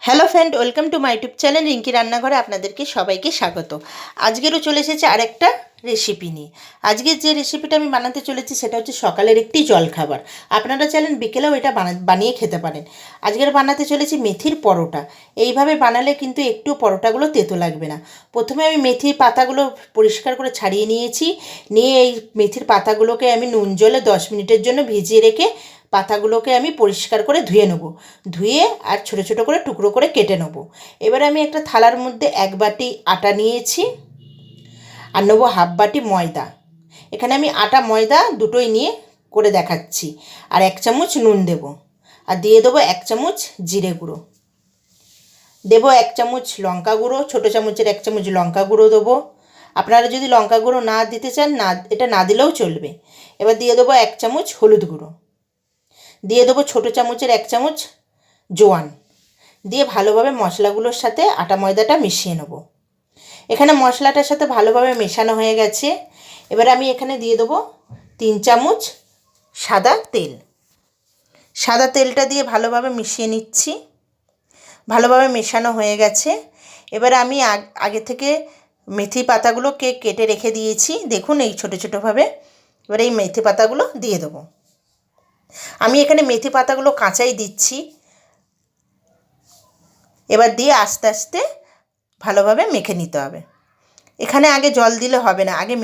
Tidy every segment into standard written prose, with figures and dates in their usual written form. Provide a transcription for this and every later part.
Hello friend, welcome to my YouTube channel Rinki রান্নাঘরে আপনাদেরকে সবাইকে স্বাগত। আজকেরও চলে এসেছে আরেকটা রেসিপি নিয়ে। আজকের যে রেসিপিটা আমি বানাতে চলেছি সেটা হচ্ছে সকালের একটি জলখাবার। আপনারা চাইলেন বিকেলেও এটা বানিয়ে খেতে পারেন। আজকের বানাতে চলেছি মেথির পরোটা। এইভাবে বানালে কিন্তু একটু পরোটাগুলো তেতো লাগবে না। প্রথমে আমি মেথির পাতাগুলো পরিষ্কার করে ছাড়িয়ে নিয়েছি। নিয়ে এই মেথির পাতাগুলোকে আমি নুন জলে 10 মিনিটের জন্য ভিজিয়ে রেখে পাতাগুলোকে আমি পরিষ্কার করে ধুয়ে নেব। ধুয়ে আর ছোটো ছোটো করে টুকরো করে কেটে নেব। এবার আমি একটা থালার মধ্যে 1 বাটি আটা নিয়েছি আর নেবো হাফ বাটি ময়দা। এখানে আমি আটা ময়দা দুটোই নিয়ে করে দেখাচ্ছি। আর 1 চামচ নুন দেব। আর দিয়ে দেবো 1 চামচ জিরে গুঁড়ো, দেবো 1 চামচ লঙ্কা গুঁড়ো, ছোটো চামচের 1 চামচ লঙ্কা গুঁড়ো দেবো। আপনারা যদি লঙ্কা গুঁড়ো না দিতে চান এটা না দিলেও চলবে। এবার দিয়ে দেবো 1 চামচ হলুদ গুঁড়ো, দিয়ে দেবো ছোটো চামচের 1 চামচ জোয়ান। দিয়ে ভালোভাবে মশলাগুলোর সাথে আটা ময়দাটা মিশিয়ে নেব। এখানে মশলাটার সাথে ভালোভাবে মেশানো হয়ে গেছে। এবার আমি এখানে দিয়ে দেবো 3 চামচ সাদা তেল। সাদা তেলটা দিয়ে ভালোভাবে মিশিয়ে নিচ্ছি। ভালোভাবে মেশানো হয়ে গেছে। এবার আমি আগে থেকে মেথি পাতাগুলোকে কেটে রেখে দিয়েছি, দেখুন এই ছোটো ছোটোভাবে। এবার এই মেথি পাতাগুলো দিয়ে দেবো। আমি এখানে মেথি পাতাগুলো কাঁচাই দিচ্ছি। এবার দিয়ে আস্তে আস্তে ভালোভাবে মেখে নিতে হবে। এখানে আগে জল দিলে হবে না, আগে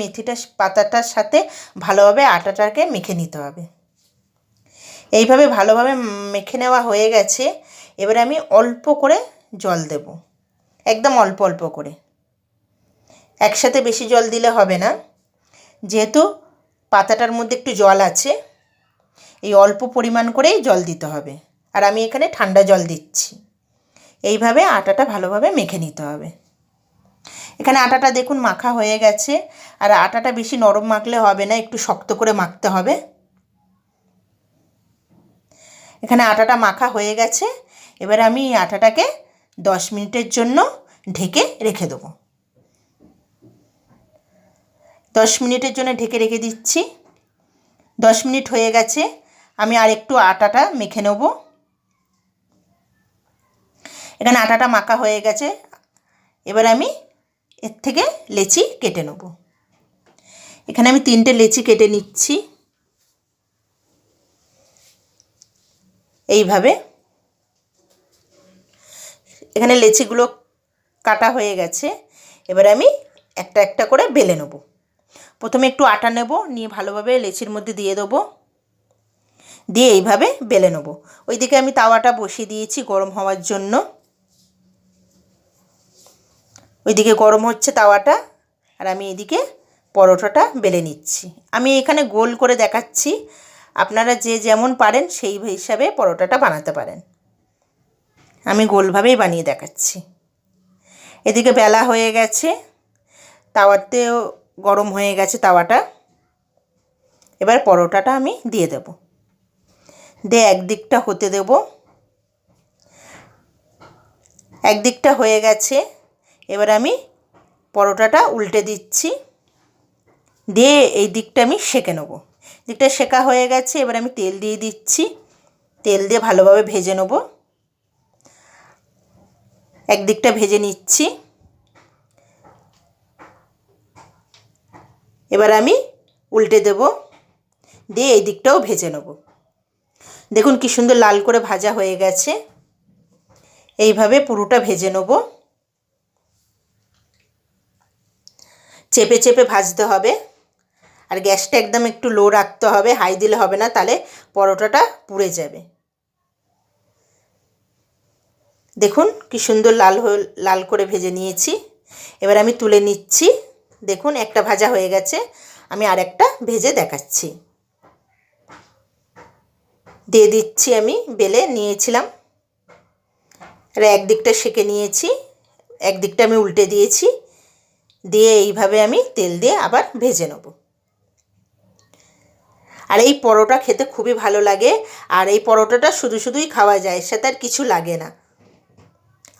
পাতাটার সাথে ভালোভাবে আটাটাকে মেখে নিতে হবে। এইভাবে ভালোভাবে মেখে নেওয়া হয়ে গেছে। এবারে আমি অল্প করে জল দেব, একদম অল্প অল্প করে। একসাথে বেশি জল দিলে হবে না, যেহেতু পাতাটার মধ্যে একটু জল আছে। এই অল্প পরিমাণ করেই জল দিতে হবে। আর আমি এখানে ঠান্ডা জল দিচ্ছি। এইভাবে আটাটা ভালোভাবে মেখে নিতে হবে। এখানে আটাটা দেখুন মাখা হয়ে গেছে। আর আটাটা বেশি নরম মাখলে হবে না, একটু শক্ত করে মাখতে হবে। এখানে আটাটা মাখা হয়ে গেছে। এবার আমি আটাটাকে 10 মিনিটের জন্য ঢেকে রেখে দেবো। 10 মিনিটের জন্য ঢেকে রেখে দিচ্ছি। 10 মিনিট হয়ে গেছে। আমি আর একটু আটাটা মেখে নেব। এখানে আটাটা মাখা হয়ে গেছে। এবার আমি এর থেকে লেচি কেটে নেব। এখানে আমি 3টে লেচি কেটে নিচ্ছি এইভাবে। এখানে লেচিগুলো কাটা হয়ে গেছে। এবার আমি একটা একটা করে বেলে নেব। প্রথমে একটু আটা নেব, নিয়ে ভালোভাবে লেচির মধ্যে দিয়ে দেবো। দিয়ে এইভাবে বেলে নেব। ওইদিকে আমি তাওয়াটা বসিয়ে দিয়েছি গরম হওয়ার জন্য। ওইদিকে গরম হচ্ছে তাওয়াটা, আর আমি এদিকে পরোটাটা বেলে নিচ্ছি। আমি এখানে গোল করে দেখাচ্ছি, আপনারা যে যেমন পারেন সেই হিসাবে পরোটাটা বানাতে পারেন। আমি গোলভাবেই বানিয়ে দেখাচ্ছি। এদিকে বেলা হয়ে গেছে, তাওয়াতেও গরম হয়ে গেছে তাওয়াটা। এবার পরোটাটা আমি দিয়ে দেব। দিয়ে একদিকটা হতে দেব। একদিকটা হয়ে গেছে। এবার আমি পরোটাটা উল্টে দিচ্ছি। দিয়ে এই দিকটা আমি সেঁকে নেব। দিকটা সেঁকা হয়ে গেছে। এবার আমি তেল দিয়ে দিচ্ছি। তেল দিয়ে ভালোভাবে ভেজে নেব। একদিকটা ভেজে নিচ্ছি। এবার আমি উল্টে দেব। দিয়ে এই দিকটাও ভেজে নেব। দেখুন কি সুন্দর লাল করে ভাজা হয়ে গেছে। এইভাবে পুরোটা ভেজে নেব। চেপে চেপে ভাজতে হবে। আর গ্যাসটা একদম একটু লো রাখতে হবে, হাই দিলে হবে না, তাহলে পরোটাটা পুড়ে যাবে। দেখুন কি সুন্দর লাল করে ভেজে নিয়েছি। এবার আমি তুলে নিচ্ছি। দেখুন একটা ভাজা হয়ে গেছে। আমি আর একটা ভেজে দেখাচ্ছি। দিয়ে দিচ্ছি, আমি বেলে নিয়েছিলাম। আর একদিকটা সেঁকে নিয়েছি, একদিকটা আমি উল্টে দিয়েছি। দিয়ে এইভাবে আমি তেল দিয়ে আবার ভেজে নেব। আর এই পরোটা খেতে খুবই ভালো লাগে। আর এই পরোটাটা শুধু শুধুই খাওয়া যায়, এর সাথে আর কিছু লাগে না।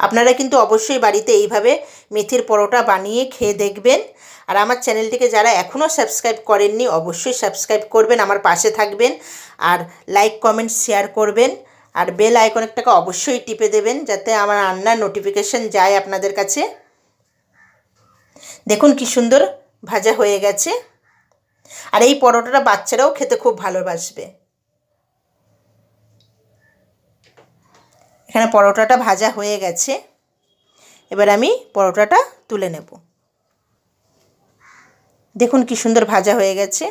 আপনারা কিন্তু অবশ্যই বাড়িতে এইভাবে মেথির পরোটা বানিয়ে খেয়ে দেখবেন। আর আমার চ্যানেলটিকে যারা এখনও সাবস্ক্রাইব করেননি অবশ্যই সাবস্ক্রাইব করবেন, আমার পাশে থাকবেন। আর লাইক কমেন্ট শেয়ার করবেন। আর বেল আইকনটাকে অবশ্যই টিপে দেবেন যাতে আমার রান্নার নোটিফিকেশান যায় আপনাদের কাছে। দেখুন কি সুন্দর ভাজা হয়ে গেছে। আর এই পরোটাটা বাচ্চারাও খেতে খুব ভালোবাসবে। এখানে পরোটাটা ভাজা হয়ে গেছে। এবার আমি পরোটাটা তুলে নেব। দেখুন কি সুন্দর ভাজা হয়ে গেছে।